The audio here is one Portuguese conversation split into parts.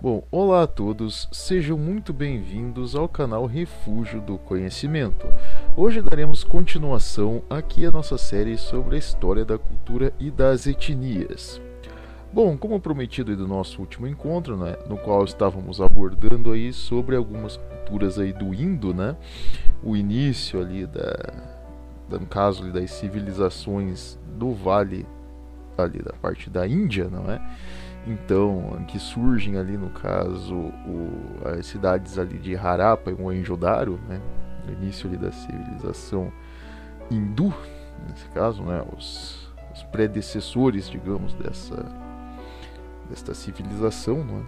Bom, olá a todos, sejam muito bem-vindos ao canal Refúgio do Conhecimento. Hoje daremos continuação aqui à nossa série sobre a história da cultura e das etnias. Bom, como prometido do nosso último encontro, né, no qual estávamos abordando aí sobre algumas culturas aí do Indo, né, o início ali no caso ali, das civilizações do Vale ali da parte da Índia, não é? Então, que surgem ali no caso as cidades ali de Harappa e Mohenjo-daro, né? No início ali da civilização hindu, nesse caso, né? Os predecessores, digamos, desta civilização, não é?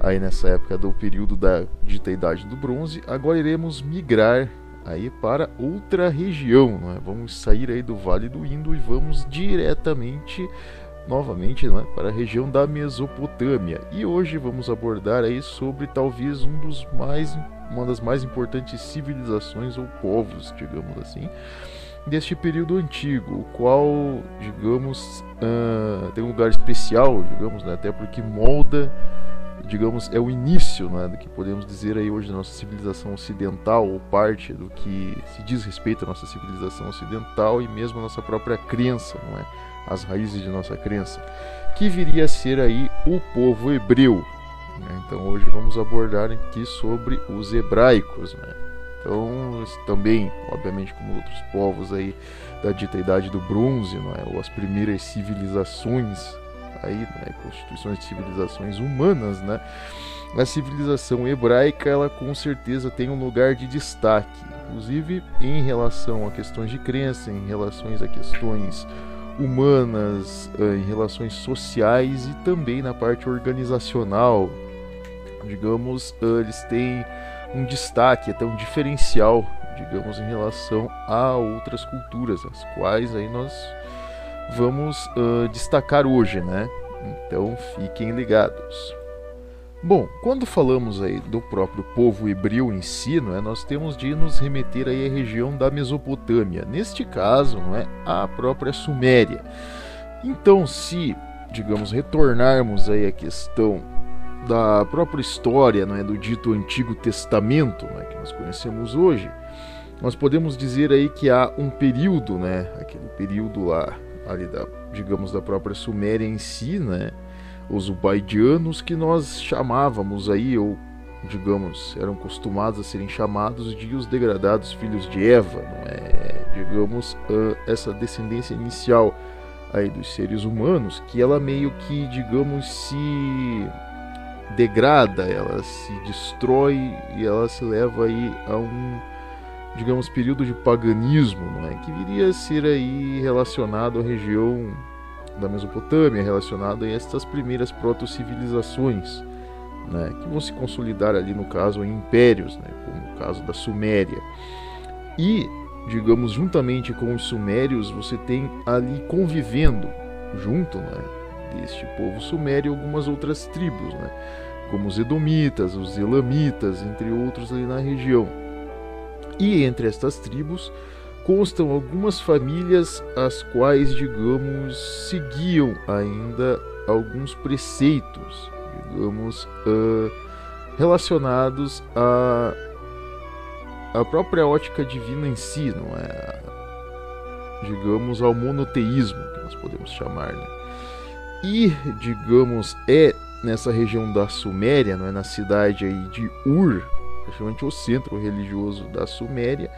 Aí nessa época do período da dita Idade do Bronze, agora iremos migrar aí para outra região, não é? Vamos sair aí do Vale do Indo e vamos diretamente novamente, não é, para a região da Mesopotâmia. E hoje vamos abordar aí sobre talvez uma das mais importantes civilizações ou povos, digamos assim, deste período antigo, o qual, digamos, tem um lugar especial, digamos, né, até porque molda, digamos, é o início, né, do que podemos dizer aí hoje da nossa civilização ocidental, ou parte do que se diz respeito à nossa civilização ocidental e mesmo a nossa própria crença, não é? As raízes de nossa crença, que viria a ser aí o povo hebreu, né? Então hoje vamos abordar aqui sobre os hebraicos, né? Então também, obviamente, como outros povos aí da dita Idade do Bronze, não é? Ou as primeiras civilizações aí, né? Constituições de civilizações humanas, né? A civilização hebraica, ela com certeza tem um lugar de destaque, inclusive em relação a questões de crença, em relações a questões humanas, em relações sociais e também na parte organizacional. Digamos, eles têm um destaque, até um diferencial, digamos, em relação a outras culturas, as quais aí nós vamos destacar hoje, né? Então fiquem ligados. Bom, quando falamos aí do próprio povo hebreu em si, não é, nós temos de nos remeter aí à região da Mesopotâmia. Neste caso, não é, a própria Suméria. Então, se, digamos, retornarmos aí à questão da própria história, não é, do dito Antigo Testamento, não é, que nós conhecemos hoje, nós podemos dizer aí que há um período, né, aquele período lá, ali digamos, da própria Suméria em si, né, os ubaidianos, que nós chamávamos aí, ou digamos, eram acostumados a serem chamados de os degradados filhos de Eva, não é? Digamos, essa descendência inicial aí dos seres humanos, que ela meio que, digamos, se degrada, ela se destrói e ela se leva aí a um, digamos, período de paganismo, não é? Que viria a ser aí relacionado à região da Mesopotâmia, relacionado a estas primeiras proto-civilizações, né, que vão se consolidar ali no caso em impérios, né, como o caso da Suméria. E, digamos, juntamente com os sumérios, você tem ali convivendo junto, né, deste povo sumério algumas outras tribos, né, como os edomitas, os elamitas, entre outros ali na região. E entre estas tribos constam algumas famílias as quais, digamos, seguiam ainda alguns preceitos, digamos, relacionados à própria ótica divina em si, não é? Digamos, ao monoteísmo, que nós podemos chamar, né? E, digamos, é nessa região da Suméria, não é, na cidade aí de Ur, praticamente o centro religioso da Suméria,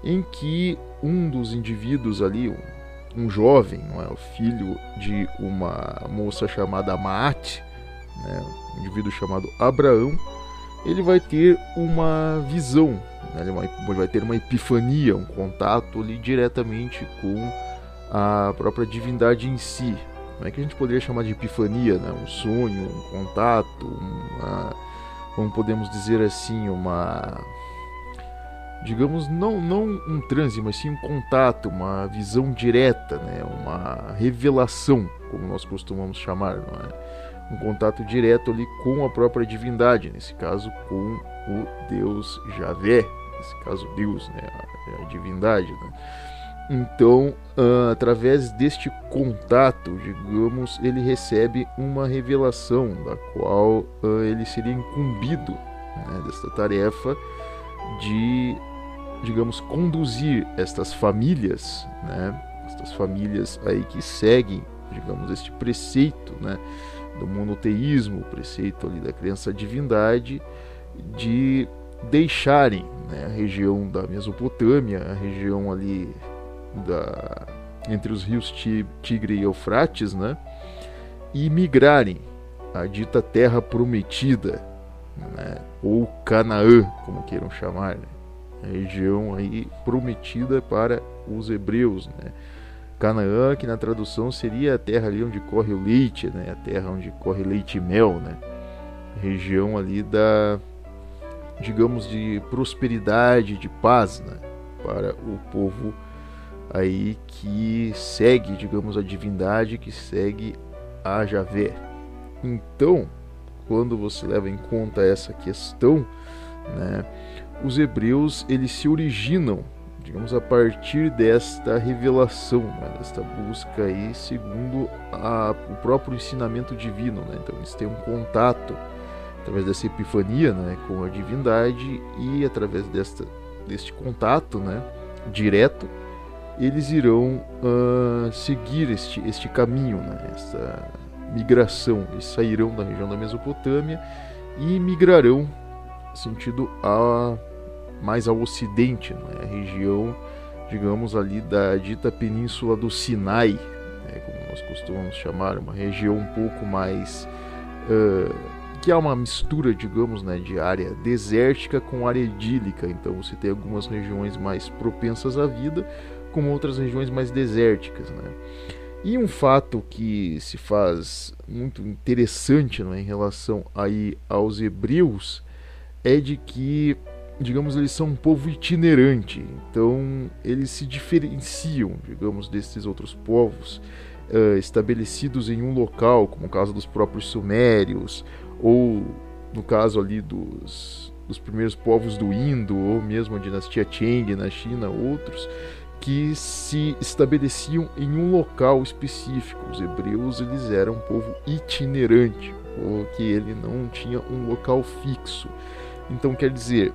em que um dos indivíduos ali, um jovem, não é, o filho de uma moça chamada Maat, né, um indivíduo chamado Abraão, ele vai ter uma visão, né, ele vai ter uma epifania, um contato ali diretamente com a própria divindade em si. Não é que a gente poderia chamar de epifania, né, um sonho, um contato, como podemos dizer assim, digamos, não um transe, mas sim um contato, uma visão direta, né? Uma revelação, como nós costumamos chamar, não é? Um contato direto ali com a própria divindade, nesse caso com o Deus Javé, nesse caso Deus, né? A divindade, né? Então, através deste contato, digamos, ele recebe uma revelação da qual ele seria incumbido, né, desta tarefa de, digamos, conduzir estas famílias, né, estas famílias aí que seguem, digamos, este preceito, né, do monoteísmo, o preceito ali da crença à divindade, de deixarem, né, a região da Mesopotâmia, a região ali entre os rios Tigre e Eufrates, né, e migrarem à dita Terra Prometida, né, ou Canaã, como queiram chamar, né, a região aí prometida para os hebreus, né. Canaã, que na tradução seria a terra ali onde corre o leite, né, a terra onde corre leite e mel, né, região ali digamos, de prosperidade, de paz, né, para o povo aí que segue, digamos, a divindade, que segue a Javé. Então, quando você leva em conta essa questão, né, os hebreus eles se originam, digamos, a partir desta revelação, né, desta busca aí segundo o próprio ensinamento divino, né? Então eles têm um contato através dessa epifania, né, com a divindade, e através deste contato, né, direto, eles irão seguir este caminho, né, essa migração. Eles sairão da região da Mesopotâmia e migrarão sentido mais ao ocidente, né, a região, digamos, ali da dita Península do Sinai, né, como nós costumamos chamar, uma região um pouco mais que é uma mistura, digamos, né, de área desértica com área idílica. Então você tem algumas regiões mais propensas à vida, como outras regiões mais desérticas, né? E um fato que se faz muito interessante, né, em relação aí aos hebreus é de que, digamos, eles são um povo itinerante. Então eles se diferenciam, digamos, desses outros povos estabelecidos em um local, como o caso dos próprios sumérios, ou no caso ali dos primeiros povos do Indo, ou mesmo a dinastia Cheng na China, outros que se estabeleciam em um local específico. Os hebreus eles eram um povo itinerante, porque ele não tinha um local fixo. Então quer dizer,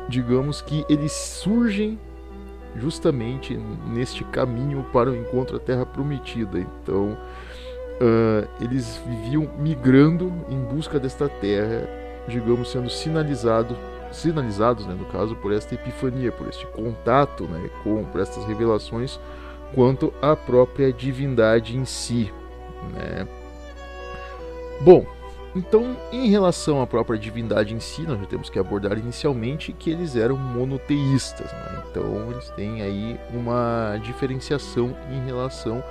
digamos que eles surgem justamente neste caminho para o encontro à Terra Prometida. Então eles viviam migrando em busca desta terra, digamos, sendo sinalizados, né, no caso, por esta epifania, por este contato, né, por estas revelações quanto à própria divindade em si, né. Bom, então, em relação à própria divindade em si, nós já temos que abordar inicialmente que eles eram monoteístas, né? Então eles têm aí uma diferenciação em relação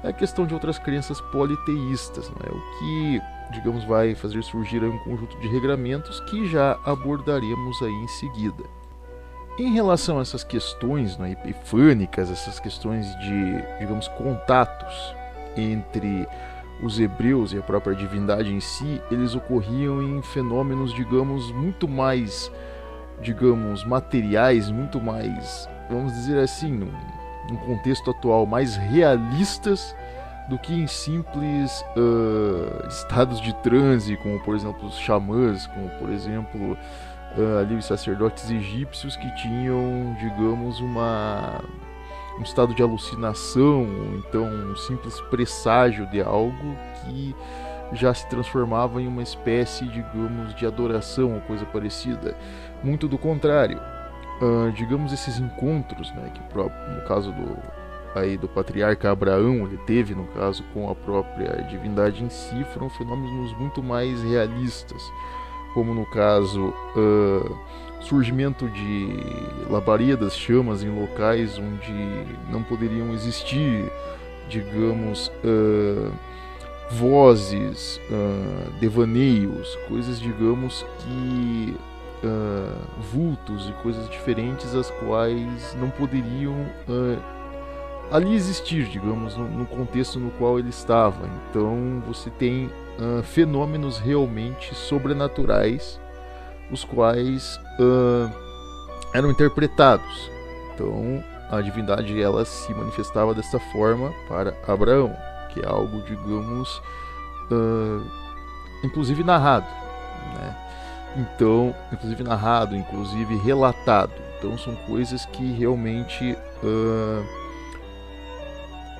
à questão de outras crenças politeístas, né? O que, digamos, vai fazer surgir um conjunto de regramentos que já abordaremos aí em seguida. Em relação a essas questões, né, epifânicas, essas questões de, digamos, contatos entre os hebreus e a própria divindade em si, eles ocorriam em fenômenos, digamos, muito mais, digamos, materiais, muito mais, vamos dizer assim, num contexto atual, mais realistas do que em simples estados de transe, como por exemplo os xamãs, como por exemplo ali os sacerdotes egípcios que tinham, digamos, um estado de alucinação, ou então um simples presságio de algo que já se transformava em uma espécie, digamos, de adoração ou coisa parecida. Muito do contrário, digamos, esses encontros, né, que no caso do patriarca Abraão ele teve, no caso, com a própria divindade em si, foram fenômenos muito mais realistas, como no caso surgimento de labaredas, chamas em locais onde não poderiam existir, digamos, vozes, devaneios, coisas, digamos, que vultos e coisas diferentes as quais não poderiam ali existir, digamos, no contexto no qual ele estava. Então você tem fenômenos realmente sobrenaturais, os quais eram interpretados. Então a divindade ela se manifestava desta forma para Abraão, que é algo, digamos, inclusive narrado, né? Então, inclusive narrado, inclusive relatado. Então são coisas que realmente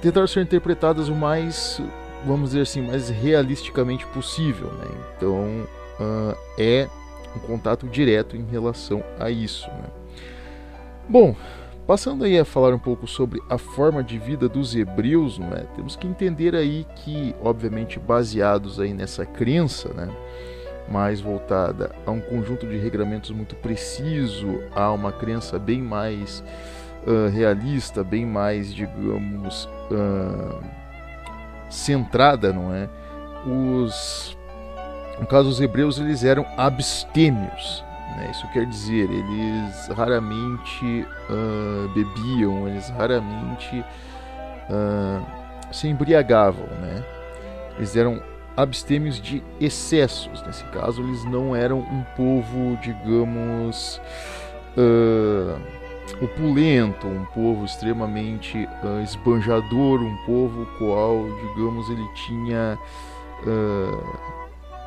tentaram ser interpretadas o mais, vamos dizer assim, mais realisticamente possível, né? Então é um contato direto em relação a isso, né? Bom, passando aí a falar um pouco sobre a forma de vida dos hebreus, não é? Temos que entender aí que, obviamente, baseados aí nessa crença, né, mais voltada a um conjunto de regramentos muito preciso, a uma crença bem mais realista, bem mais, digamos, centrada, não é? No caso, os hebreus, eles eram abstêmios, né? Isso quer dizer, eles raramente bebiam, eles raramente se embriagavam, né? Eles eram abstêmios de excessos. Nesse caso, eles não eram um povo, digamos, opulento, um povo extremamente esbanjador, um povo qual, digamos, ele tinha,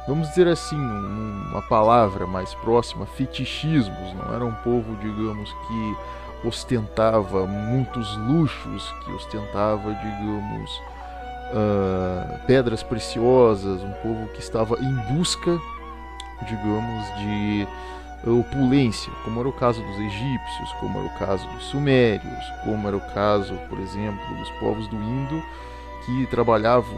vamos dizer assim, uma palavra mais próxima, fetichismos. Não era um povo, digamos, que ostentava muitos luxos, que ostentava, digamos, pedras preciosas, um povo que estava em busca, digamos, de opulência, como era o caso dos egípcios, como era o caso dos sumérios, como era o caso, por exemplo, dos povos do Indo, que trabalhavam,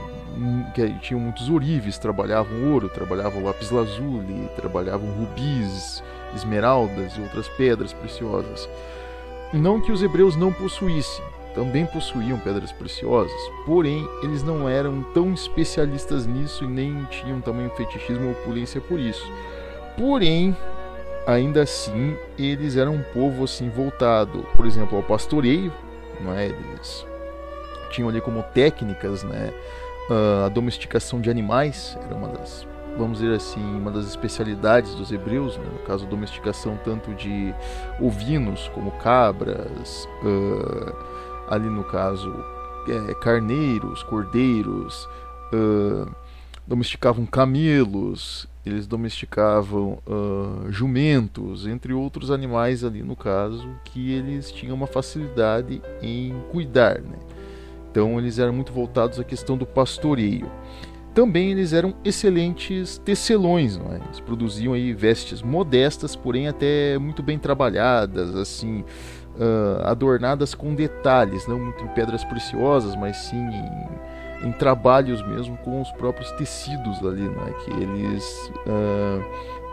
que tinham muitos ourives, trabalhavam ouro, trabalhavam lápis-lazuli, trabalhavam rubis, esmeraldas e outras pedras preciosas. Não que os hebreus não possuíssem, também possuíam pedras preciosas, porém eles não eram tão especialistas nisso e nem tinham também fetichismo ou opulência por isso. Porém, ainda assim, eles eram um povo assim voltado, por exemplo, ao pastoreio, não é? Eles tinham ali como técnicas, né, a domesticação de animais, era uma das, vamos dizer assim, uma das especialidades dos hebreus, né? No caso, a domesticação tanto de ovinos como cabras, ali no caso, carneiros, cordeiros, domesticavam camelos, eles domesticavam jumentos, entre outros animais ali no caso, que eles tinham uma facilidade em cuidar, né? Então eles eram muito voltados à questão do pastoreio. Também eles eram excelentes tecelões, não é? Eles produziam aí vestes modestas, porém até muito bem trabalhadas, assim, adornadas com detalhes, não muito em pedras preciosas, mas sim em trabalhos mesmo com os próprios tecidos ali, né, que eles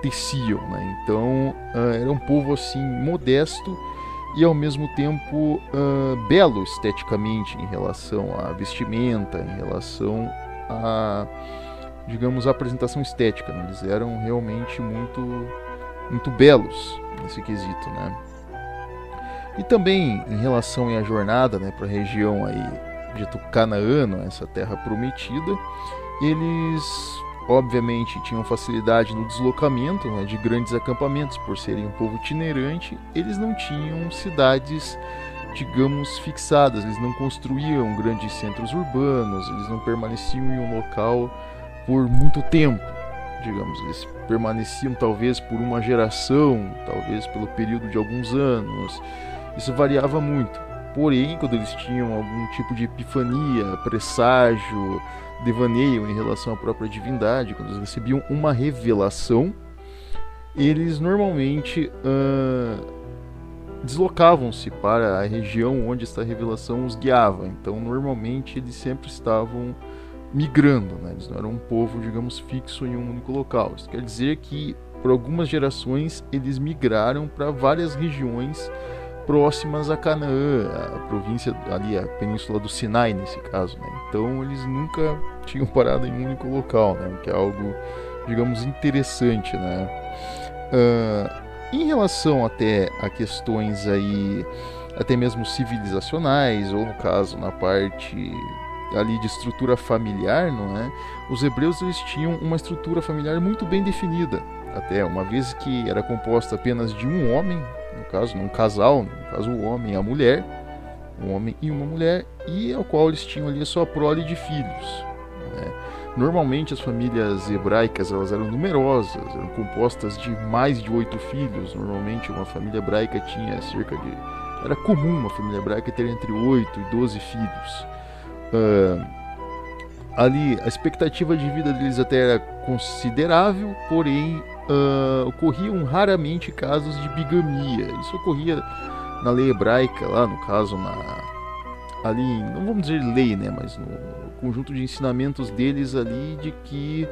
teciam, né? Então era um povo assim modesto e ao mesmo tempo belo esteticamente em relação à vestimenta, em relação a, digamos, a apresentação estética, né? Eles eram realmente muito belos nesse quesito, né? E também em relação à jornada, né, para a região aí dito Canaã, essa terra prometida, eles obviamente tinham facilidade no deslocamento, né, de grandes acampamentos, por serem um povo itinerante. Eles não tinham cidades, digamos, fixadas, eles não construíam grandes centros urbanos, eles não permaneciam em um local por muito tempo, digamos, eles permaneciam talvez por uma geração, talvez pelo período de alguns anos. Isso variava muito. Porém, quando eles tinham algum tipo de epifania, presságio, devaneio em relação à própria divindade, quando eles recebiam uma revelação, eles normalmente deslocavam-se para a região onde esta revelação os guiava. Então, normalmente, eles sempre estavam migrando, né? Eles não eram um povo, digamos, fixo em um único local. Isso quer dizer que, por algumas gerações, eles migraram para várias regiões próximas a Canaã, a província ali, a península do Sinai nesse caso, né? Então eles nunca tinham parado em um único local, né? Que é algo, digamos, interessante, né? Em relação até a questões aí, até mesmo civilizacionais, ou no caso na parte ali de estrutura familiar, não é? Os hebreus eles tinham uma estrutura familiar muito bem definida, até uma vez que era composta apenas de um homem, no caso, um casal, no caso o homem e a mulher, um homem e uma mulher, e ao qual eles tinham ali a sua prole de filhos, né? Normalmente as famílias hebraicas elas eram numerosas, eram compostas de mais de 8 filhos. Normalmente uma família hebraica tinha era comum uma família hebraica ter entre 8 e 12 filhos. Ali a expectativa de vida deles até era considerável, porém ocorriam raramente casos de bigamia. Isso ocorria na lei hebraica, lá no caso ali, não vamos dizer lei, né, mas no conjunto de ensinamentos deles ali, de que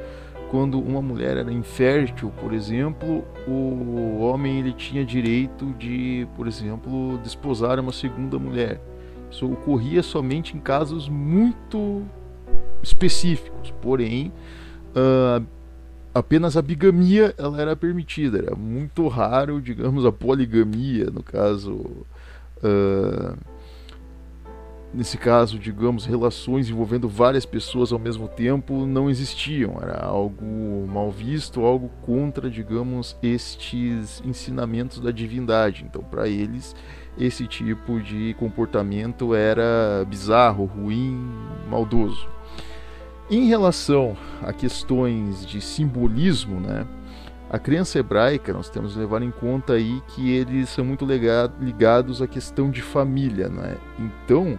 quando uma mulher era infértil, por exemplo, o homem ele tinha direito de, por exemplo, desposar uma segunda mulher. Isso ocorria somente em casos muito específicos, porém apenas a bigamia ela era permitida. Era muito raro, digamos, a poligamia, no caso nesse caso, digamos, relações envolvendo várias pessoas ao mesmo tempo não existiam. Era algo mal visto, algo contra, digamos, estes ensinamentos da divindade. Então, para eles, esse tipo de comportamento era bizarro, ruim, maldoso. Em relação a questões de simbolismo, né, a crença hebraica, nós temos que levar em conta aí que eles são muito ligados à questão de família, né? Então,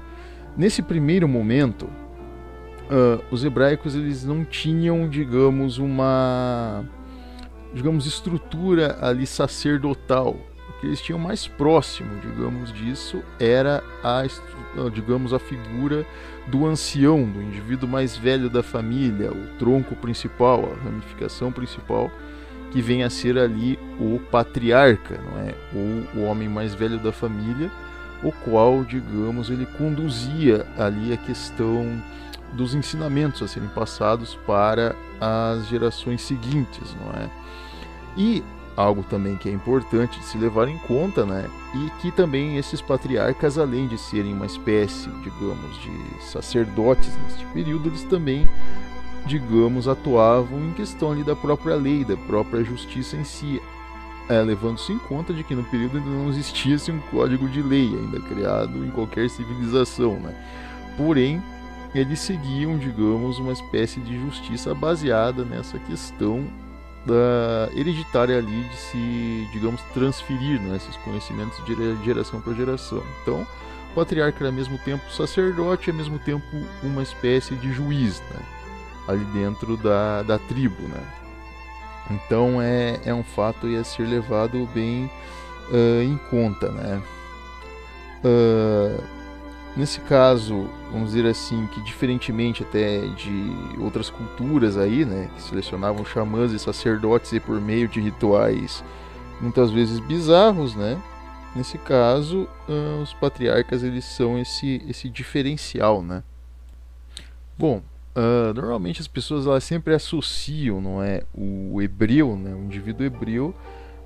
nesse primeiro momento, os hebraicos eles não tinham, digamos, uma estrutura ali sacerdotal. O que eles tinham mais próximo, digamos, disso era a figura do ancião, do indivíduo mais velho da família, o tronco principal, a ramificação principal, que vem a ser ali o patriarca, não é? Ou o homem mais velho da família, o qual, digamos, ele conduzia ali a questão dos ensinamentos a serem passados para as gerações seguintes, não é? E algo também que é importante de se levar em conta, né? E que também esses patriarcas, além de serem uma espécie, digamos, de sacerdotes neste período, eles também, digamos, atuavam em questão ali da própria lei, da própria justiça em si, levando-se em conta de que no período ainda não existia um código de lei ainda criado em qualquer civilização, né? Porém, eles seguiam, digamos, uma espécie de justiça baseada nessa questão da hereditária ali de se, digamos, transferir, né, esses conhecimentos de geração para geração. Então, o patriarca era ao mesmo tempo sacerdote e ao mesmo tempo uma espécie de juiz, né, ali dentro da tribo, né. Então é um fato a ser levado bem em conta, né. Nesse caso, vamos dizer assim, que diferentemente até de outras culturas aí, né, que selecionavam xamãs e sacerdotes e por meio de rituais muitas vezes bizarros, né, nesse caso os patriarcas eles são esse diferencial, né. Bom, normalmente as pessoas elas sempre associam, não é, o hebreu, né, o indivíduo hebreu,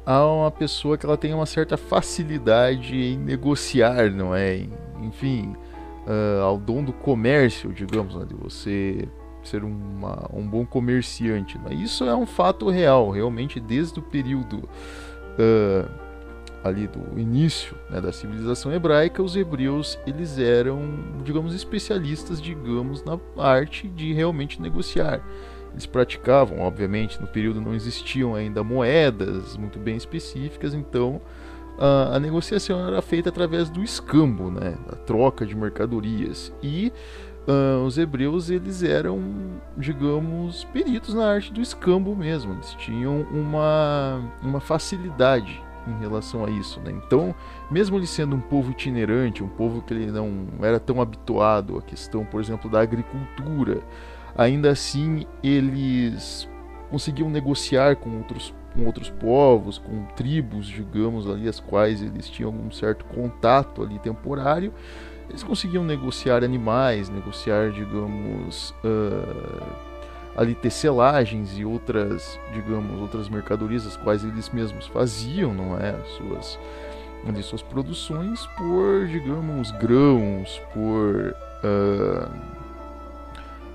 a uma pessoa que ela tem uma certa facilidade em negociar, não é? Enfim, ao dom do comércio, digamos, né? De você ser um bom comerciante, né? Isso é um fato real, realmente desde o período ali do início, né, da civilização hebraica, os hebreus eles eram, digamos, especialistas, digamos, na arte de realmente negociar. Eles praticavam, obviamente, no período não existiam ainda moedas muito bem específicas, então a negociação era feita através do escambo, né, a troca de mercadorias. E os hebreus eles eram, digamos, peritos na arte do escambo mesmo. Eles tinham uma facilidade em relação a isso, né? Então, mesmo ele sendo um povo itinerante, um povo que ele não era tão habituado à questão, por exemplo, da agricultura, ainda assim eles conseguiam negociar com outros povos, com tribos, digamos, ali as quais eles tinham um certo contato ali temporário. Eles conseguiam negociar animais, negociar, digamos, ali tecelagens e outras, digamos, outras mercadorias as quais eles mesmos faziam, não é, suas produções por, digamos, grãos, por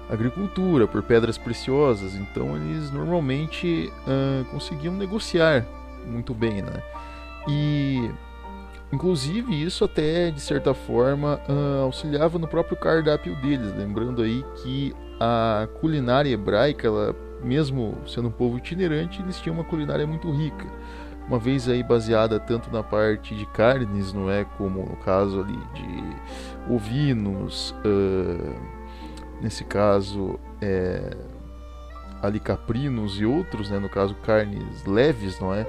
agricultura, por pedras preciosas. Então eles normalmente conseguiam negociar muito bem, né? E Inclusive, isso até, de certa forma, auxiliava no próprio cardápio deles. Lembrando aí que a culinária hebraica, ela, mesmo sendo um povo itinerante, eles tinham uma culinária muito rica. Uma vez aí baseada tanto na parte de carnes, não é, como no caso ali de ovinos, nesse caso ali caprinos e outros, né, no caso carnes leves, não é,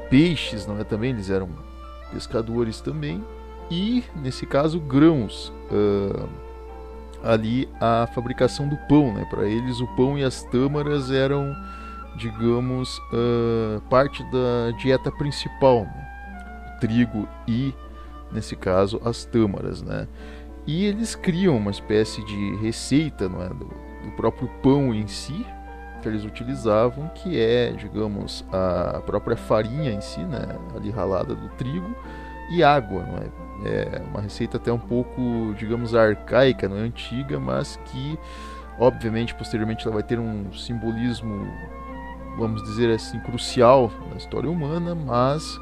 peixes, não é, também eles eram pescadores também, e nesse caso grãos, ali a fabricação do pão, né, para eles o pão e as tâmaras eram, digamos, parte da dieta principal, né? O trigo e, nesse caso, as tâmaras, né? E eles criam uma espécie de receita, não é, do próprio pão em si, que eles utilizavam, que é, digamos, a própria farinha em si, né, ali ralada do trigo, e água, não é? É uma receita até um pouco, digamos, arcaica, não é, antiga, mas que, obviamente, posteriormente ela vai ter um simbolismo, vamos dizer assim, crucial na história humana, mas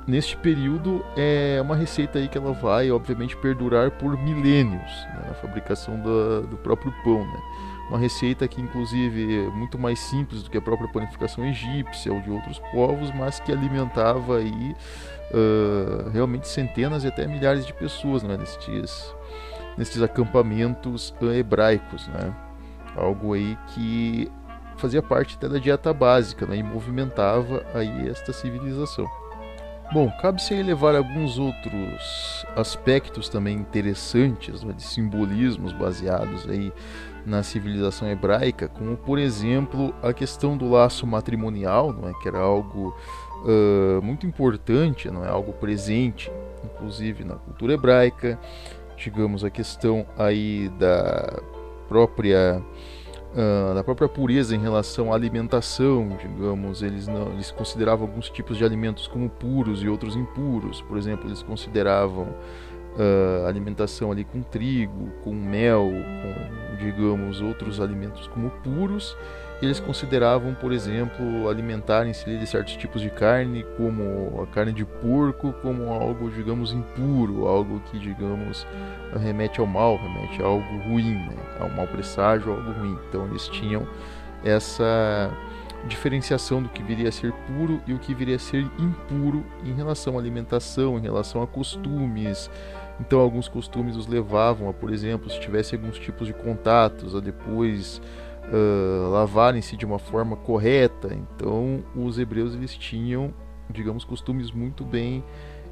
neste período é uma receita aí que ela vai, obviamente, perdurar por milênios, né, na fabricação do próprio pão, né? Uma receita que, inclusive, é muito mais simples do que a própria panificação egípcia ou de outros povos, mas que alimentava aí realmente centenas e até milhares de pessoas, né, nestes acampamentos hebraicos, né? Algo aí que fazia parte até da dieta básica, né, e movimentava aí esta civilização. Bom, cabe-se aí levar alguns outros aspectos também interessantes, né, de simbolismos baseados aí na civilização hebraica, como por exemplo a questão do laço matrimonial, não é, que era algo muito importante, não é, algo presente, inclusive na cultura hebraica. Digamos, a questão aí da própria pureza em relação à alimentação. Digamos, eles consideravam alguns tipos de alimentos como puros e outros impuros. Por exemplo, eles consideravam alimentação ali com trigo, com mel, com, digamos, outros alimentos como puros. Eles consideravam, por exemplo, alimentarem-se de certos tipos de carne, como a carne de porco, como algo, digamos, impuro, algo que, digamos, remete ao mal, remete a algo ruim, né? A um mau presságio, algo ruim. Então eles tinham essa diferenciação do que viria a ser puro e o que viria a ser impuro em relação à alimentação, em relação a costumes. Então alguns costumes os levavam a, por exemplo, se tivesse alguns tipos de contatos, a depois lavarem-se de uma forma correta. Então os hebreus, eles tinham, digamos, costumes muito bem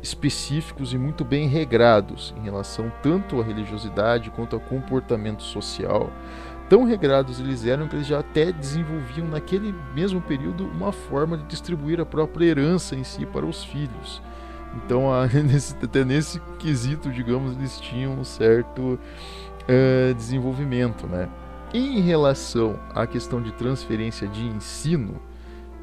específicos e muito bem regrados em relação tanto à religiosidade quanto ao comportamento social. Tão regrados eles eram que eles já até desenvolviam naquele mesmo período uma forma de distribuir a própria herança em si para os filhos. Então até nesse quesito, digamos, eles tinham um certo desenvolvimento, né? Em relação à questão de transferência de ensino,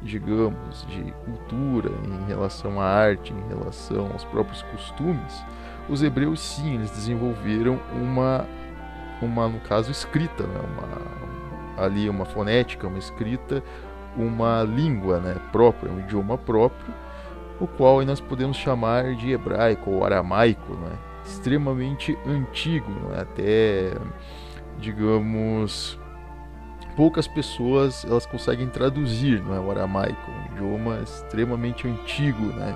digamos, de cultura, em relação à arte, em relação aos próprios costumes, os hebreus sim, eles desenvolveram uma no caso, escrita, né? Ali uma fonética, uma escrita, uma língua, né, própria, um idioma próprio, o qual nós podemos chamar de hebraico ou aramaico, né? Extremamente antigo, né? Até, digamos, poucas pessoas elas conseguem traduzir, não é, o aramaico, um idioma extremamente antigo, né,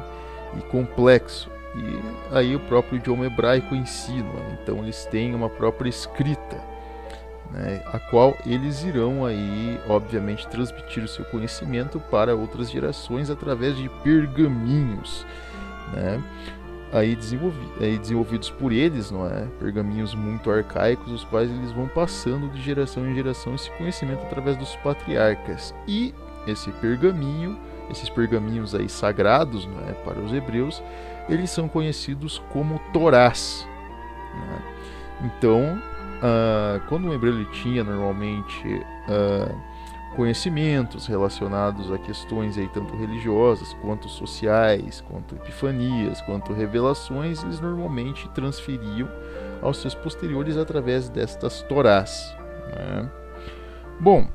e complexo. E aí o próprio idioma hebraico em si, né? Então eles têm uma própria escrita, né, a qual eles irão aí, obviamente, transmitir o seu conhecimento para outras gerações através de pergaminhos, né, aí desenvolvidos por eles, não é? Pergaminhos muito arcaicos, os quais eles vão passando de geração em geração esse conhecimento através dos patriarcas. E esses pergaminhos aí sagrados, não é, para os hebreus, eles são conhecidos como Torás, né? Então, quando um hebreu ele tinha normalmente conhecimentos relacionados a questões aí tanto religiosas, quanto sociais, quanto epifanias, quanto revelações, eles normalmente transferiam aos seus posteriores através destas Torás, né? Bom,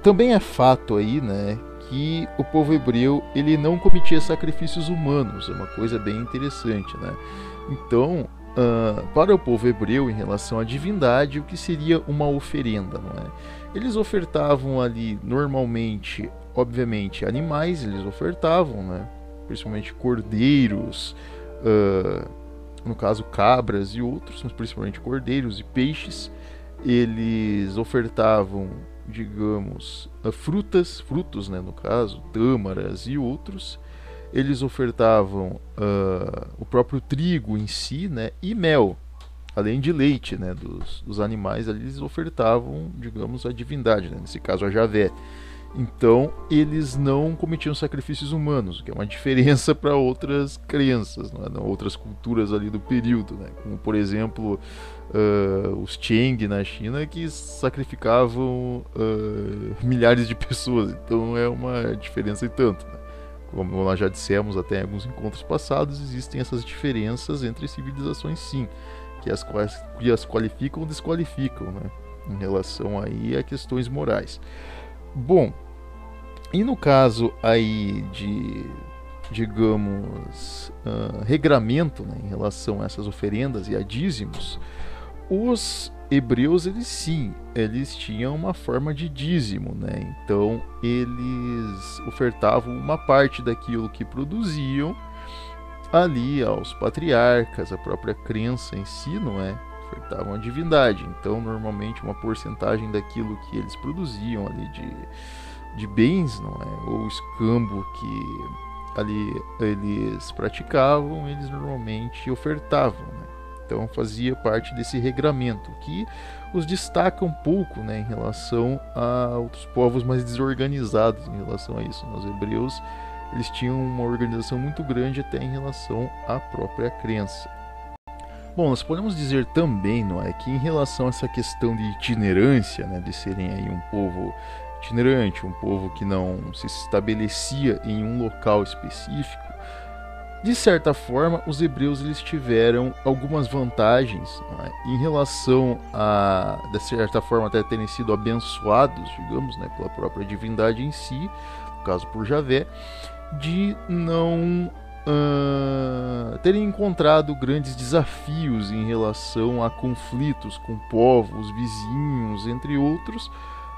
também é fato aí, né, que o povo hebreu ele não cometia sacrifícios humanos, é uma coisa bem interessante, né? Então, para o povo hebreu, em relação à divindade, o que seria uma oferenda, não é? Eles ofertavam ali, normalmente, obviamente, animais, eles ofertavam, né? Principalmente cordeiros, no caso cabras e outros, mas principalmente cordeiros e peixes. Eles ofertavam, digamos, frutos, né, no caso, tâmaras e outros. Eles ofertavam o próprio trigo em si, né, e mel, além de leite, né, dos animais. Eles ofertavam, digamos, a divindade, né, nesse caso a Javé. Então eles não cometiam sacrifícios humanos, o que é uma diferença para outras crenças, né, outras culturas ali do período, né, como por exemplo os Cheng na China, que sacrificavam milhares de pessoas. Então é uma diferença e tanto, né? Como nós já dissemos até em alguns encontros passados, existem essas diferenças entre civilizações, sim, que as qualificam ou desqualificam, né, em relação aí a questões morais. Bom, e no caso aí de, digamos, regramento, né, em relação a essas oferendas e a dízimos, os hebreus, eles tinham uma forma de dízimo, né? Então eles ofertavam uma parte daquilo que produziam ali aos patriarcas, a própria crença em si, não é? Ofertavam a divindade. Então normalmente uma porcentagem daquilo que eles produziam ali de bens, não é? Ou escambo que ali eles praticavam, eles normalmente ofertavam, né? Então fazia parte desse regramento, que os destaca um pouco, né, em relação a outros povos mais desorganizados em relação a isso. Os hebreus, eles tinham uma organização muito grande até em relação à própria crença. Bom, nós podemos dizer também, não é, que em relação a essa questão de itinerância, né, de serem aí um povo itinerante, um povo que não se estabelecia em um local específico, de certa forma, os hebreus eles tiveram algumas vantagens, não é? Em relação a, de certa forma, até terem sido abençoados, digamos, né, pela própria divindade em si, no caso por Javé, de não terem encontrado grandes desafios em relação a conflitos com povos vizinhos, entre outros,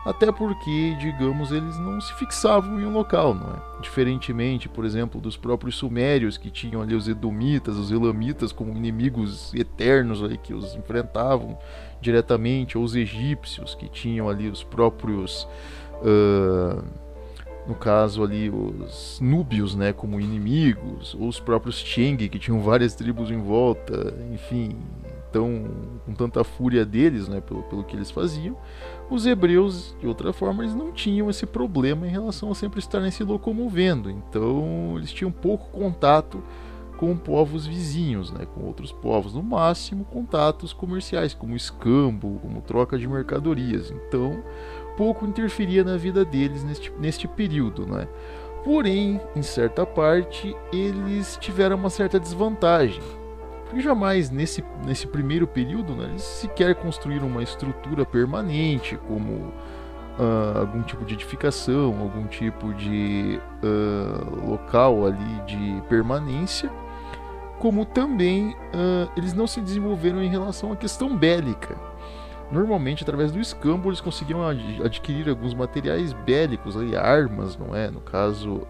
até porque, digamos, eles não se fixavam em um local, não é? Diferentemente, por exemplo, dos próprios sumérios, que tinham ali os edomitas, os elamitas como inimigos eternos ali, que os enfrentavam diretamente, ou os egípcios, que tinham ali os próprios, no caso ali, os núbios, né, como inimigos, ou os próprios Cheng, que tinham várias tribos em volta, enfim, então, com tanta fúria deles, né, pelo que eles faziam. Os hebreus, de outra forma, eles não tinham esse problema em relação a sempre estarem se locomovendo. Então, eles tinham pouco contato com povos vizinhos, né, com outros povos. No máximo, contatos comerciais, como escambo, como troca de mercadorias. Então, pouco interferia na vida deles neste período, né? Porém, em certa parte, eles tiveram uma certa desvantagem. Porque jamais nesse primeiro período, né, eles sequer construíram uma estrutura permanente, como algum tipo de edificação, algum tipo de local ali de permanência, como também eles não se desenvolveram em relação à questão bélica. Normalmente, através do escambo, eles conseguiam adquirir alguns materiais bélicos, ali, armas, não é? No caso,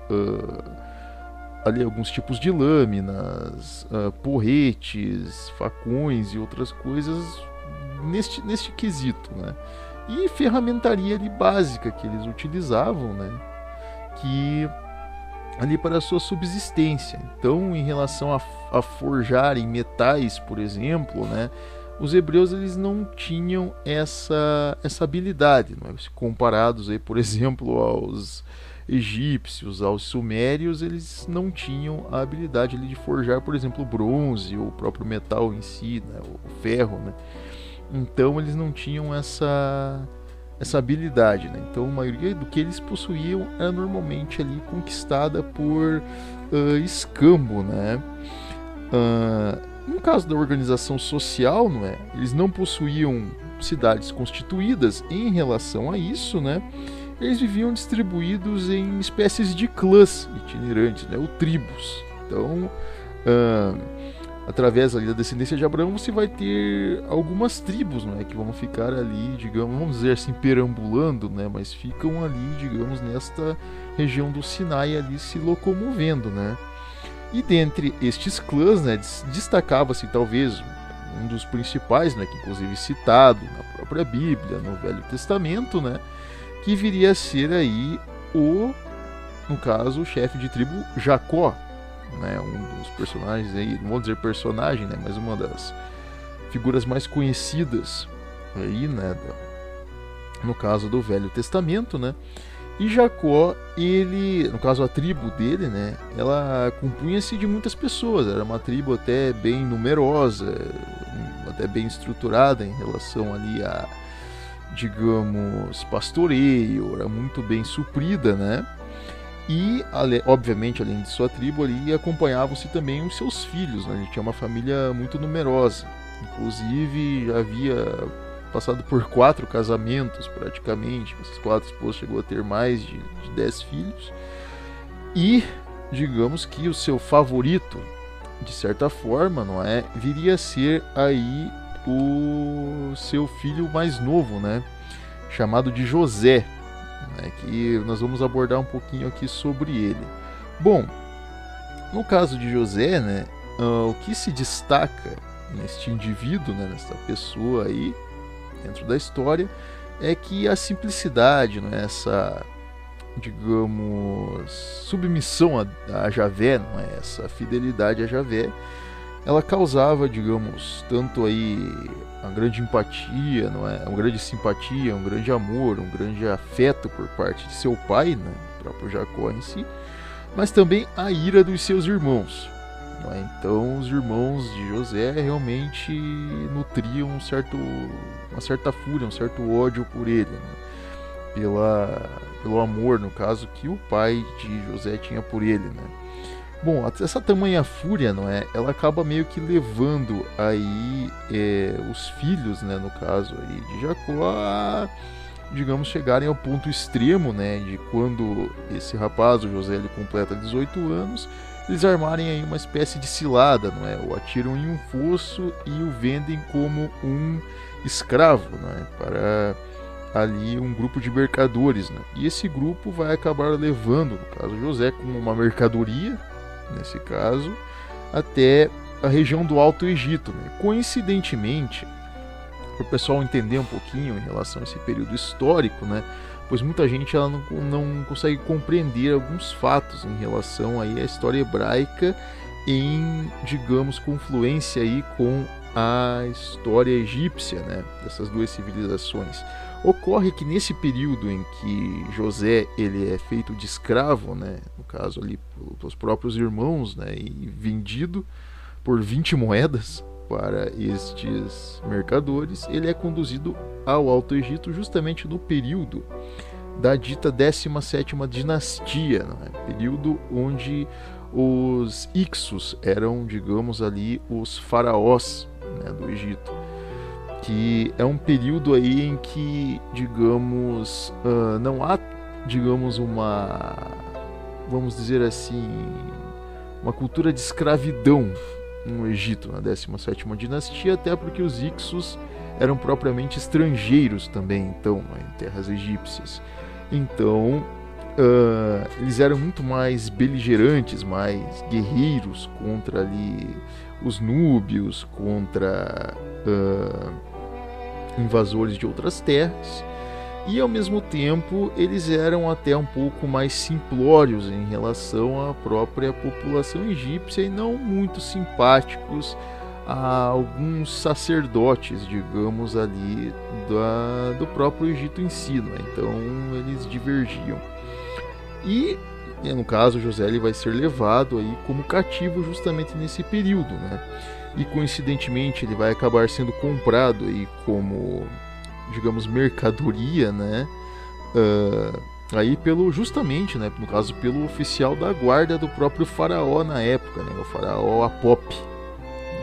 ali alguns tipos de lâminas, porretes, facões e outras coisas neste quesito, né? E ferramentaria ali básica que eles utilizavam, né? Que ali para a sua subsistência. Então, em relação a forjarem metais, por exemplo, né? Os hebreus eles não tinham essa habilidade, né? Comparados aí, por exemplo, aos egípcios, aos sumérios, eles não tinham a habilidade ali de forjar, por exemplo, o bronze ou o próprio metal em si, né, o ferro, né? Então eles não tinham essa habilidade, né? Então a maioria do que eles possuíam era normalmente ali conquistada por escambo, né? No caso da organização social, não é? Eles não possuíam cidades constituídas em relação a isso, né? eles viviam distribuídos em espécies de clãs itinerantes, né, ou tribos. Então, através ali da descendência de Abraão, você vai ter algumas tribos, né, que vão ficar ali, digamos, vamos dizer assim, perambulando, né, mas ficam ali, digamos, nesta região do Sinai ali se locomovendo, né. E dentre estes clãs, né, destacava-se talvez um dos principais, né, que inclusive citado na própria Bíblia, no Velho Testamento, né, que viria a ser aí no caso, o chefe de tribo Jacó, né, um dos personagens aí, não vou dizer personagem, né, mas uma das figuras mais conhecidas aí, né, no caso do Velho Testamento, né. E Jacó, ele, no caso a tribo dele, né, ela compunha-se de muitas pessoas, era uma tribo até bem numerosa, até bem estruturada em relação ali a, digamos, pastoreio, era muito bem suprida, né? E, obviamente, além de sua tribo ali, acompanhavam-se também os seus filhos, né? Ele tinha uma família muito numerosa, inclusive já havia passado por 4 casamentos praticamente, essas 4 esposas chegou a ter mais de 10 filhos, e digamos que o seu favorito, de certa forma, não é, viria a ser aí o seu filho mais novo, né, chamado de José, né, que nós vamos abordar um pouquinho aqui sobre ele. Bom, no caso de José, né, o que se destaca neste indivíduo, né, nesta pessoa aí, dentro da história, é que a simplicidade, né, essa, digamos, submissão a Javé, não é, essa fidelidade a Javé, ela causava, digamos, tanto aí uma grande empatia, não é, uma grande simpatia, um grande amor, um grande afeto por parte de seu pai, né, o próprio Jacó em si, mas também a ira dos seus irmãos. Então os irmãos de José realmente nutriam uma certa fúria, um certo ódio por ele, né? Pelo amor, no caso, que o pai de José tinha por ele, né? Bom, essa tamanha fúria, não é? Ela acaba meio que levando aí os filhos, né, no caso aí de Jacó, a, digamos, chegarem ao ponto extremo, né, de quando esse rapaz, o José, ele completa 18 anos, eles armarem aí uma espécie de cilada, não é? O atiram em um fosso e o vendem como um escravo, né, para ali um grupo de mercadores, né? E esse grupo vai acabar levando, no caso José, como uma mercadoria, nesse caso, até a região do Alto Egito, né? Coincidentemente, para o pessoal entender um pouquinho em relação a esse período histórico, né? Pois muita gente ela não consegue compreender alguns fatos em relação aí à história hebraica em, digamos, confluência aí com a história egípcia, né, dessas duas civilizações. Ocorre que nesse período em que José ele é feito de escravo, né, no caso ali pelos próprios irmãos, né, e vendido por 20 moedas para estes mercadores, ele é conduzido ao Alto Egito justamente no período da dita 17ª dinastia, né? Período onde os Ixos eram, digamos ali, os faraós, né, do Egito, que é um período aí em que, digamos, não há, digamos, vamos dizer assim, uma cultura de escravidão no Egito, na 17ª dinastia, até porque os Ixos eram propriamente estrangeiros também, então, em terras egípcias. Então, eles eram muito mais beligerantes, mais guerreiros contra ali os núbios, contra invasores de outras terras, e ao mesmo tempo eles eram até um pouco mais simplórios em relação à própria população egípcia e não muito simpáticos a alguns sacerdotes, digamos, ali do próprio Egito em si, né? Então eles divergiam. E no caso José ele vai ser levado aí como cativo justamente nesse período, né? E coincidentemente ele vai acabar sendo comprado aí como, digamos, mercadoria, né? Aí justamente, né, no caso pelo oficial da guarda do próprio faraó na época, né, o faraó Apop,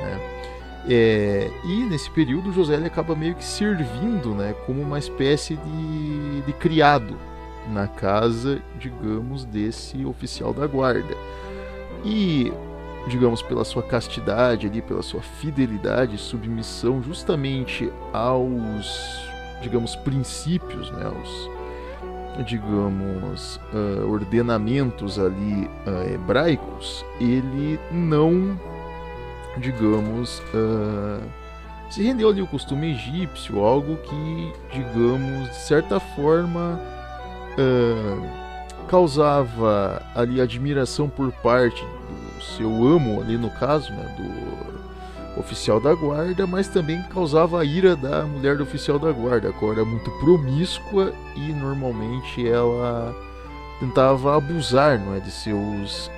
né? E nesse período José ele acaba meio que servindo, né, como uma espécie de criado, na casa, digamos, desse oficial da guarda. E, digamos, pela sua castidade ali, pela sua fidelidade e submissão justamente aos, digamos, princípios, né, aos, digamos, ordenamentos ali hebraicos, ele não, digamos, se rendeu ali ao costume egípcio, algo que, digamos, de certa forma causava ali admiração por parte do seu amo, ali no caso, né, do oficial da guarda, mas também causava a ira da mulher do oficial da guarda, a qual era muito promíscua e normalmente ela tentava abusar, não é, de seus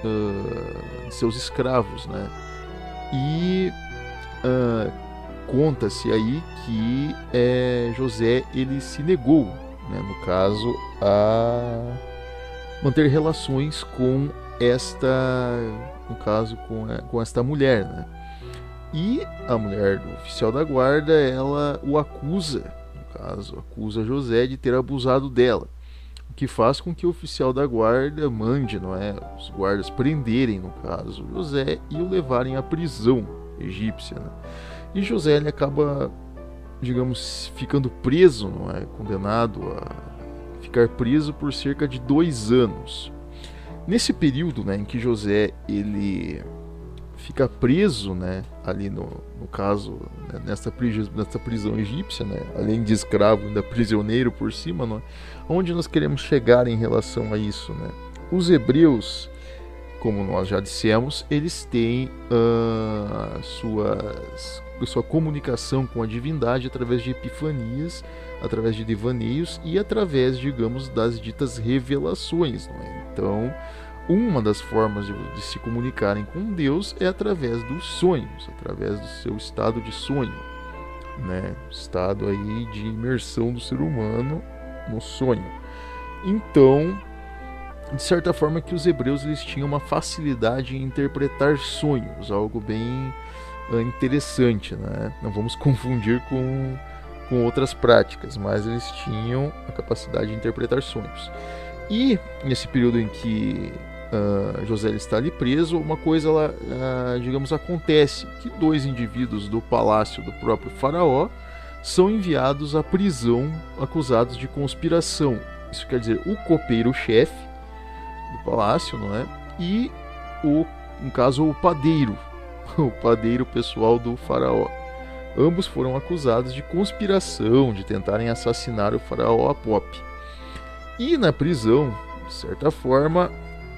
escravos, né? E conta-se aí que José ele se negou, né, no caso, a manter relações com com esta mulher, né? E a mulher do oficial da guarda, ela o acusa, no caso, acusa José de ter abusado dela, o que faz com que o oficial da guarda mande, não é, os guardas prenderem, no caso, José e o levarem à prisão egípcia, né? E José ele acaba, digamos, ficando preso, não é, condenado a ficar preso por cerca de 2 anos. Nesse período, né, em que José ele fica preso, né, ali no caso, né, nessa prisão egípcia, né, além de escravo, ainda prisioneiro por cima, né, onde nós queremos chegar em relação a isso, né? Os hebreus, como nós já dissemos, eles têm sua comunicação com a divindade através de epifanias, através de devaneios e através, digamos, das ditas revelações, não é? Então, uma das formas de se comunicarem com Deus é através dos sonhos, através do seu estado de sonho, né? Estado aí de imersão do ser humano no sonho. Então, de certa forma que os hebreus eles tinham uma facilidade em interpretar sonhos, algo bem interessante, né? Não vamos confundir com outras práticas, mas eles tinham a capacidade de interpretar sonhos. E nesse período em que José está ali preso, uma coisa digamos, acontece, que 2 indivíduos do palácio do próprio faraó são enviados à prisão acusados de conspiração. Isso quer dizer, o copeiro-chefe do palácio, não é? E no caso, o padeiro pessoal do faraó. Ambos foram acusados de conspiração, de tentarem assassinar o faraó Apop. E na prisão, de certa forma,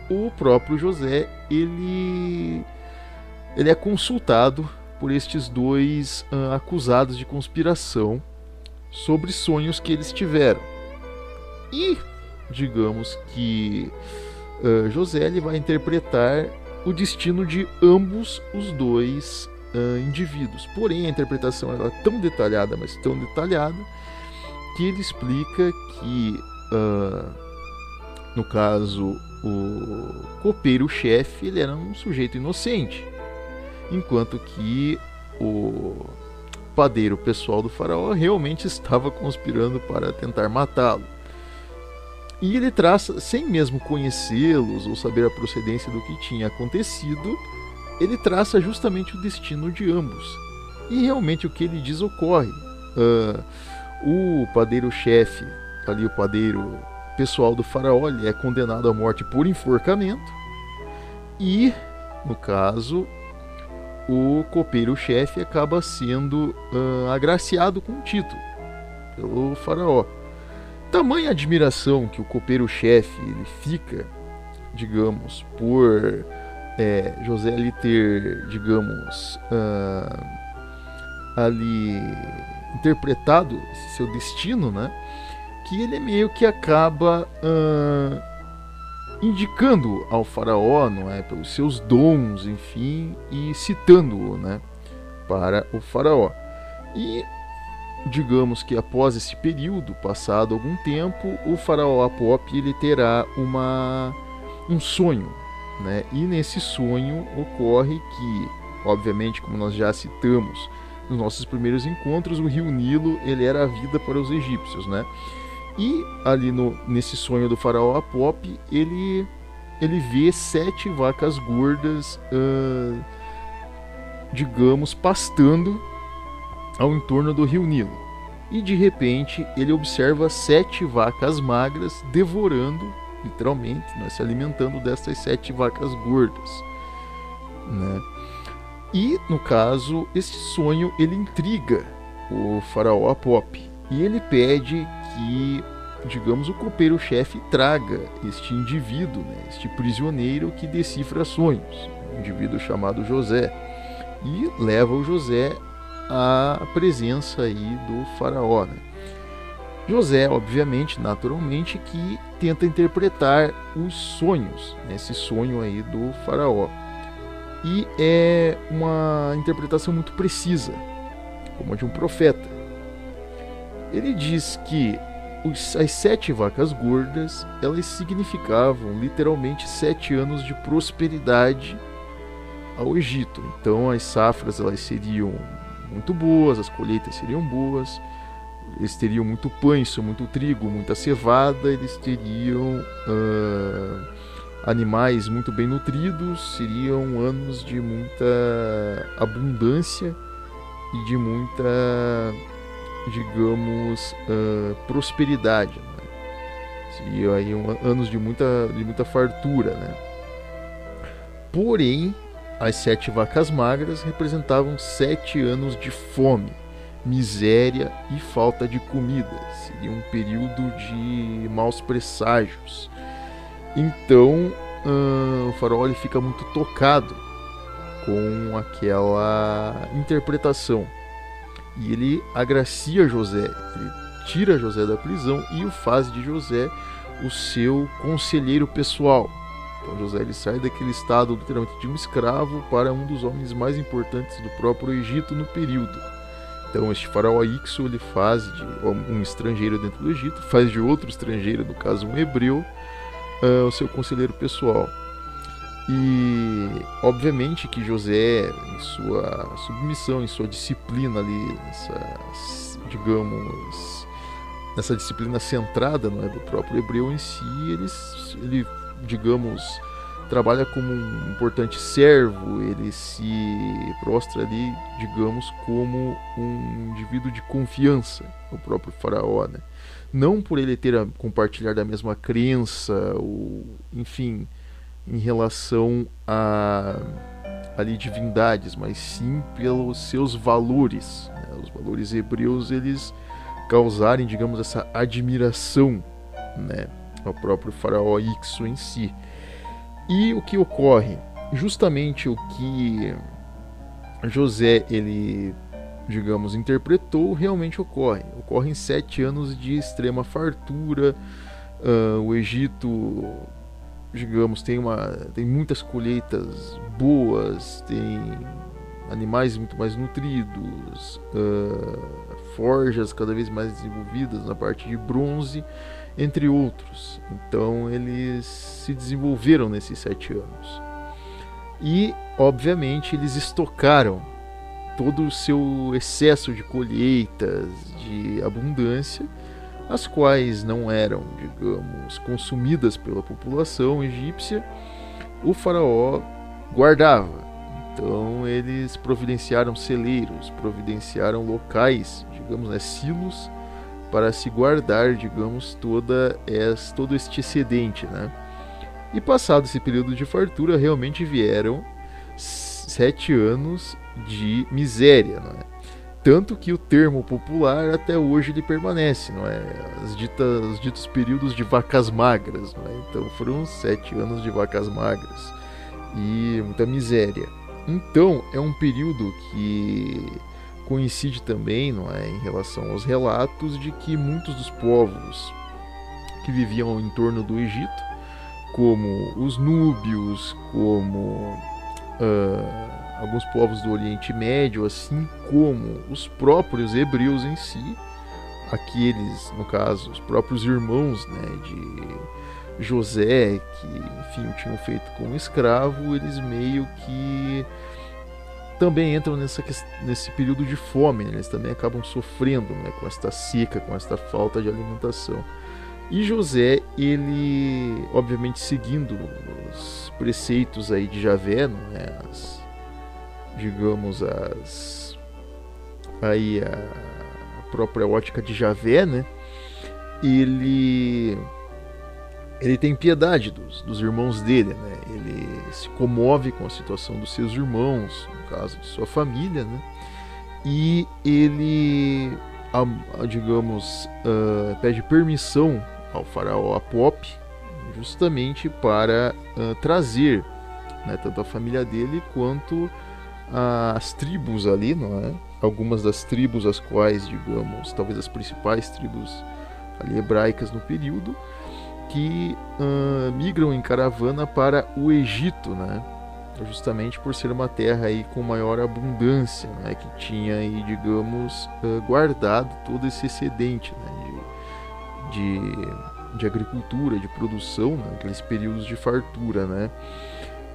o próprio José ele é consultado por estes 2 acusados de conspiração sobre sonhos que eles tiveram. E digamos que José ele vai interpretar o destino de ambos os 2 indivíduos. Porém, a interpretação é tão detalhada, mas tão detalhada, que ele explica que, no caso, o copeiro-chefe ele era um sujeito inocente, enquanto que o padeiro pessoal do faraó realmente estava conspirando para tentar matá-lo. E ele traça, sem mesmo conhecê-los ou saber a procedência do que tinha acontecido, ele traça justamente o destino de ambos. E realmente o que ele diz ocorre. O padeiro-chefe, ali o padeiro pessoal do faraó, ele é condenado à morte por enforcamento. E, no caso, o copeiro-chefe acaba sendo agraciado com um título pelo faraó. Tamanha admiração que o copeiro-chefe ele fica, digamos, por José ali ter, digamos, ali interpretado esse seu destino, né? Que ele meio que acaba indicando ao faraó, não é, pelos seus dons, enfim, e citando-o, né, para o faraó. E digamos que após esse período, passado algum tempo, o faraó Apop ele terá um sonho, né? E nesse sonho ocorre que, obviamente, como nós já citamos nos nossos primeiros encontros, o rio Nilo ele era a vida para os egípcios, né? E ali nesse sonho do faraó Apop, ele vê 7 vacas gordas, digamos, pastando ao entorno do rio Nilo. E de repente ele observa 7 vacas magras devorando, literalmente, se alimentando dessas 7 vacas gordas, né? E no caso, esse sonho ele intriga o faraó Apop e ele pede que, digamos, o copeiro-chefe traga este indivíduo, né, este prisioneiro que decifra sonhos, um indivíduo chamado José, e leva o José à presença aí do faraó, né? José, obviamente, naturalmente, que tenta interpretar os sonhos, né, esse sonho aí do faraó. E é uma interpretação muito precisa, como a de um profeta. Ele diz que as 7 vacas gordas, elas significavam literalmente 7 anos de prosperidade ao Egito. Então as safras elas seriam muito boas, as colheitas seriam boas, eles teriam muito pães, muito trigo, muita cevada, eles teriam animais muito bem nutridos, seriam anos de muita abundância e de muita, digamos, prosperidade, né? Seriam aí anos de muita fartura, né? Porém, as 7 vacas magras representavam 7 anos de fome, miséria e falta de comida. Seria um período de maus presságios. Então o faraó ele fica muito tocado com aquela interpretação e ele agracia José, ele tira José da prisão e o faz de José o seu conselheiro pessoal. Então José ele sai daquele estado literalmente de um escravo para um dos homens mais importantes do próprio Egito no período. Então este faraó Ixo ele faz de um estrangeiro dentro do Egito, faz de outro estrangeiro, no caso um hebreu, o seu conselheiro pessoal. E obviamente que José, em sua submissão, em sua disciplina ali, nessa disciplina centrada, não é, do próprio hebreu em si, ele digamos, trabalha como um importante servo, ele se prostra ali, digamos, como um indivíduo de confiança no próprio faraó, né? Não por ele ter a compartilhar da mesma crença, ou, enfim, em relação a ali divindades, mas sim pelos seus valores, né? Os valores hebreus, eles causarem, digamos, essa admiração, né, ao próprio faraó Ixo em si. E o que ocorre? Justamente o que José, ele, digamos, interpretou, realmente ocorre. Ocorrem 7 anos de extrema fartura. O Egito, digamos, tem muitas colheitas boas, tem animais muito mais nutridos, forjas cada vez mais desenvolvidas na parte de bronze, entre outros. Então eles se desenvolveram nesses 7 anos. E, obviamente, eles estocaram todo o seu excesso de colheitas, de abundância, as quais não eram, digamos, consumidas pela população egípcia, o faraó guardava. Então eles providenciaram celeiros, providenciaram locais, digamos, né, silos, para se guardar, digamos, todo este excedente, né? E passado esse período de fartura, realmente vieram 7 anos de miséria, não é? Tanto que o termo popular até hoje ele permanece, não é? Os ditos períodos de vacas magras, não é? Então foram 7 anos de vacas magras e muita miséria. Então é um período que coincide também, não é, em relação aos relatos de que muitos dos povos que viviam em torno do Egito, como os núbios, como alguns povos do Oriente Médio, assim como os próprios hebreus em si, aqueles, no caso, os próprios irmãos, né, de José, que, enfim, o tinham feito como escravo, eles meio que também entram nesse período de fome, né? Eles também acabam sofrendo, né, com esta seca, com esta falta de alimentação. E José, ele, obviamente, seguindo os preceitos aí de Javé, não é? Aí a própria ótica de Javé, né? Ele tem piedade dos irmãos dele, né? Ele se comove com a situação dos seus irmãos, no caso de sua família, né? E ele, pede permissão ao faraó Apop, justamente para trazer, né, tanto a família dele quanto as tribos ali, não é? Algumas das tribos as quais, digamos, talvez as principais tribos ali hebraicas no período, que migram em caravana para o Egito, né? Justamente por ser uma terra aí com maior abundância, né? Que tinha aí, digamos, guardado todo esse excedente, né? de agricultura, de produção, né? Aqueles períodos de fartura, né?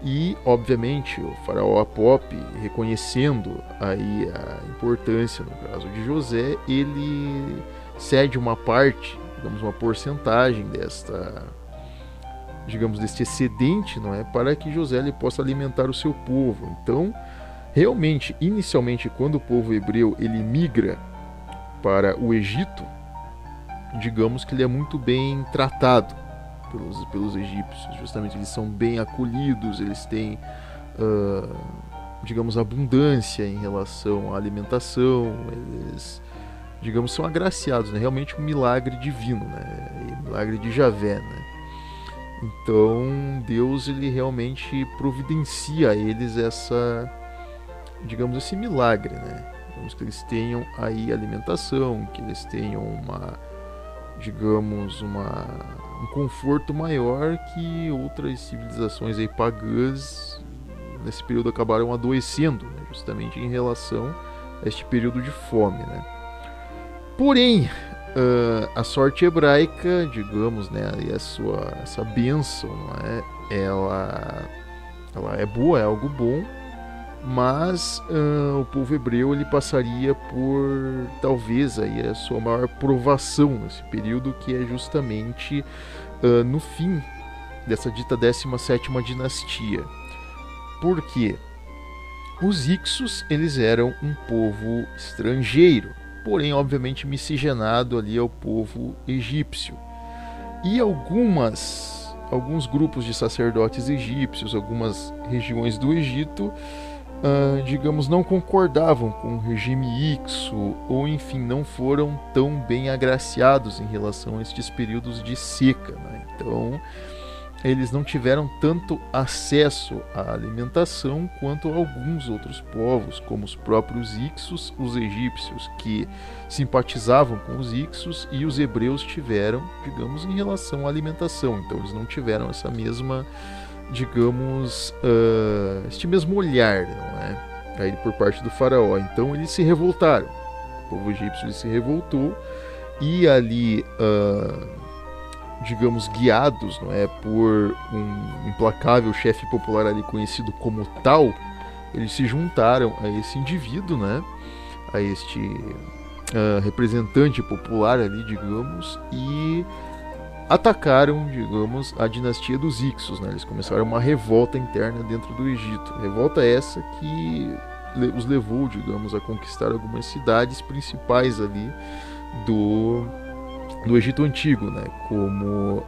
E, obviamente, o faraó Apop, reconhecendo aí a importância, no caso de José, ele cede uma parte, digamos, uma porcentagem deste excedente, não é, para que José ele possa alimentar o seu povo. Então, realmente, inicialmente, quando o povo hebreu ele migra para o Egito, digamos que ele é muito bem tratado pelos egípcios. Justamente, eles são bem acolhidos, eles têm, digamos, abundância em relação à alimentação, eles, digamos, são agraciados, né? Realmente um milagre divino, né? Milagre de Javé, né? Então Deus ele realmente providencia a eles esse milagre, né? Digamos que eles tenham aí alimentação, que eles tenham um conforto maior que outras civilizações aí pagãs nesse período acabaram adoecendo, né? Justamente em relação a este período de fome, né? Porém, a sorte hebraica, digamos, né, e essa bênção, não é? Ela é boa, é algo bom, mas o povo hebreu ele passaria por talvez aí a sua maior provação nesse período, que é justamente no fim dessa dita 17ª dinastia. Por quê? Os Hicsos eles eram um povo estrangeiro, porém obviamente miscigenado ali ao povo egípcio. E alguns grupos de sacerdotes egípcios, algumas regiões do Egito, digamos, não concordavam com o regime Hicso, ou enfim, não foram tão bem agraciados em relação a estes períodos de seca, né? Então, eles não tiveram tanto acesso à alimentação quanto alguns outros povos, como os próprios Hicsos, os egípcios que simpatizavam com os Hicsos, e os hebreus tiveram, digamos, em relação à alimentação. Então eles não tiveram essa mesma, digamos, este mesmo olhar, não é? Aí por parte do faraó. Então eles se revoltaram. O povo egípcio ele se revoltou e ali digamos, guiados, não é, por um implacável chefe popular ali conhecido como Tal, eles se juntaram a esse indivíduo, né, a este representante popular ali, digamos, e atacaram, digamos, a dinastia dos Hicsos, né? Eles começaram uma revolta interna dentro do Egito. Revolta essa que os levou, digamos, a conquistar algumas cidades principais ali do Egito Antigo, né, como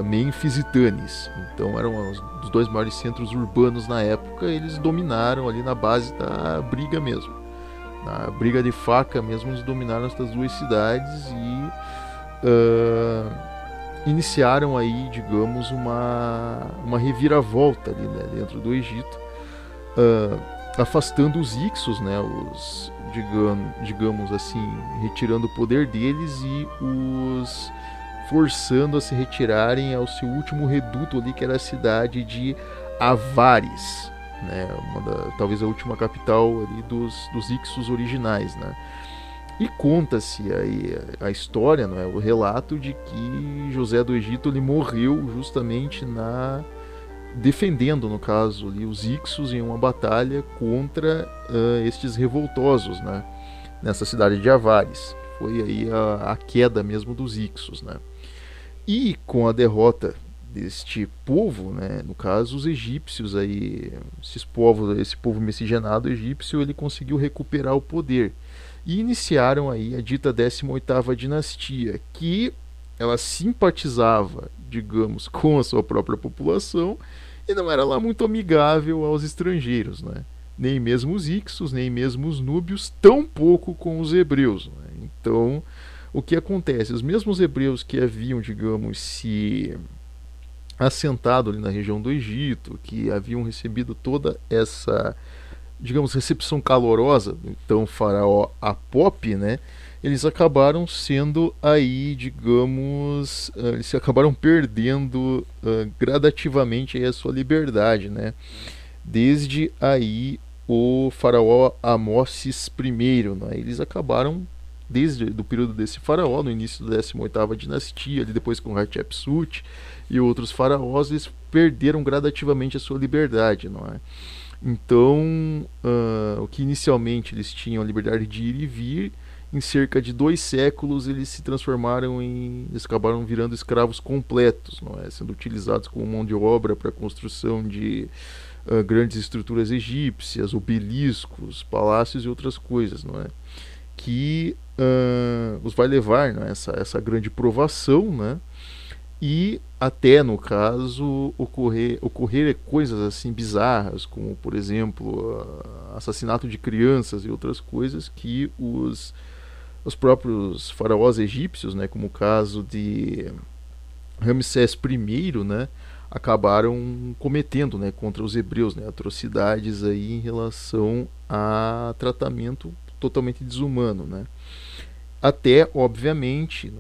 Mênfis e Tanis. Então eram os dois maiores centros urbanos na época. Eles dominaram ali na base da briga mesmo, na briga de faca mesmo. Eles dominaram essas duas cidades e iniciaram aí, digamos, uma reviravolta ali, né, dentro do Egito, afastando os Hicsos, né, digamos assim, retirando o poder deles e os forçando a se retirarem ao seu último reduto ali, que era a cidade de Avares, né, talvez a última capital ali dos Hicsos originais, né. E conta-se aí a história, não é, o relato de que José do Egito ele morreu justamente defendendo, no caso, ali, os Hicsos em uma batalha contra estes revoltosos, né, nessa cidade de Avares. Foi aí a queda mesmo dos Hicsos, né. E com a derrota deste povo, né, no caso os egípcios aí, esse povo miscigenado egípcio, ele conseguiu recuperar o poder e iniciaram aí a dita 18ª dinastia, que ela simpatizava, digamos, com a sua própria população e não era lá muito amigável aos estrangeiros, né? Nem mesmo os Ixos, nem mesmo os núbios, tampouco com os hebreus, né? Então, o que acontece? Os mesmos hebreus que haviam, digamos, se assentado ali na região do Egito, que haviam recebido toda essa, digamos, recepção calorosa do então faraó Apop, né? Eles acabaram sendo aí, digamos, eles acabaram perdendo gradativamente aí a sua liberdade, né? Desde aí o faraó Amossis I, né? Eles acabaram desde o período desse faraó, no início da 18ª dinastia, ali depois com Hatshepsut e outros faraós, eles perderam gradativamente a sua liberdade, não é? Então, o que inicialmente eles tinham a liberdade de ir e vir, em cerca de 2 séculos eles se transformaram eles acabaram virando escravos completos, não é? Sendo utilizados como mão de obra para a construção de grandes estruturas egípcias, obeliscos, palácios e outras coisas, não é? Que os vai levar, né, essa grande provação, né? E até no caso ocorrer coisas assim bizarras, como por exemplo assassinato de crianças e outras coisas que os próprios faraós egípcios, né, como o caso de Ramsés I, né, acabaram cometendo, né, contra os hebreus, né, atrocidades aí em relação a tratamento totalmente desumano, né? Até, obviamente,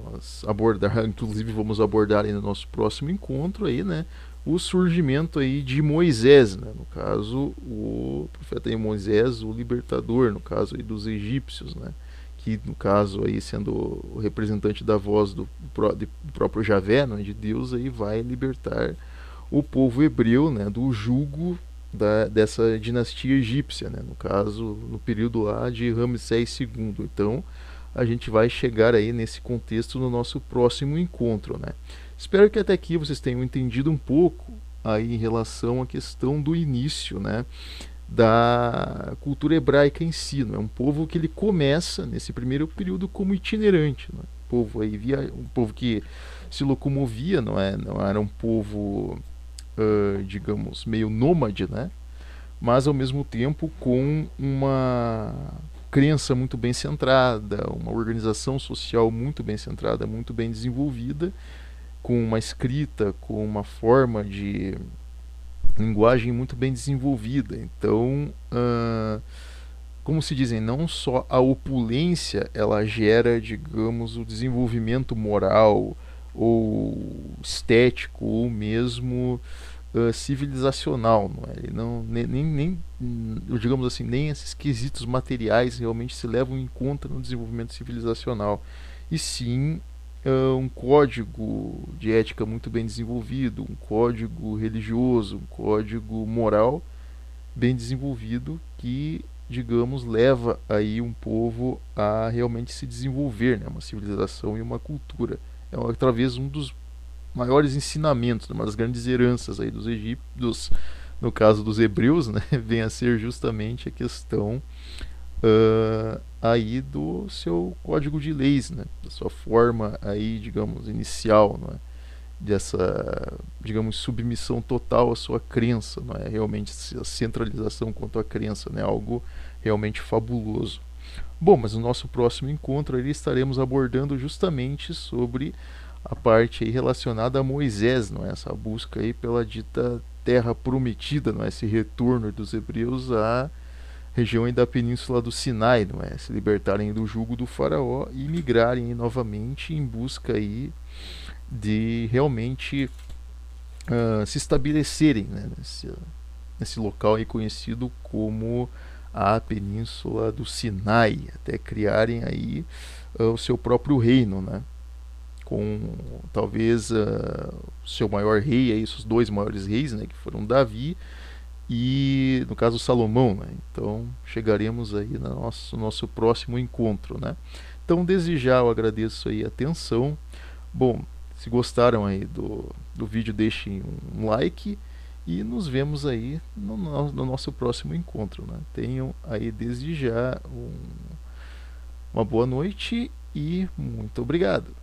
inclusive vamos abordar aí no nosso próximo encontro aí, né, o surgimento aí de Moisés, né, no caso o profeta aí Moisés, o libertador, no caso aí dos egípcios, né, que no caso aí sendo o representante da voz do próprio Javé, né, de Deus, aí vai libertar o povo hebreu, né, do jugo dessa dinastia egípcia, né, no caso no período lá de Ramsés II. Então a gente vai chegar aí nesse contexto no nosso próximo encontro, né? Espero que até aqui vocês tenham entendido um pouco aí em relação à questão do início, né, da cultura hebraica em si, né? Um povo que ele começa nesse primeiro período como itinerante, né? Um povo que se locomovia, não era um povo, digamos, meio nômade, né? Mas ao mesmo tempo com uma crença muito bem centrada, uma organização social muito bem centrada, muito bem desenvolvida, com uma escrita, com uma forma de linguagem muito bem desenvolvida. Então, como se dizem, não só a opulência ela gera, digamos, o desenvolvimento moral ou estético ou mesmo civilizacional, não é? Ele não, nem, digamos assim, nem esses quesitos materiais realmente se levam em conta no desenvolvimento civilizacional, e sim um código de ética muito bem desenvolvido, um código religioso, um código moral bem desenvolvido que, digamos, leva aí um povo a realmente se desenvolver, né? Uma civilização e uma cultura. É talvez um dos maiores ensinamentos, uma das grandes heranças aí dos egípcios, no caso dos hebreus, né, vem a ser justamente a questão aí do seu código de leis, né, da sua forma aí, digamos, inicial, não é, dessa, digamos, submissão total à sua crença, não é, realmente a centralização quanto à crença, né, algo realmente fabuloso. Bom, mas no nosso próximo encontro ali estaremos abordando justamente sobre a parte aí relacionada a Moisés, não é? Essa busca aí pela dita terra prometida, não é? Esse retorno dos hebreus à região aí da península do Sinai, não é? Se libertarem do jugo do faraó e migrarem aí novamente em busca aí de realmente se estabelecerem, né? Nesse local aí conhecido como a península do Sinai, até criarem aí o seu próprio reino, né? Com talvez seu maior rei, aí, seus 2 maiores reis, né, que foram Davi e, no caso, Salomão, né? Então chegaremos aí no nosso próximo encontro, né? Então desde já eu agradeço aí a atenção. Bom, Se gostaram aí do vídeo, deixem um like e nos vemos aí no nosso próximo encontro, né? Tenham aí desde já uma boa noite e muito obrigado.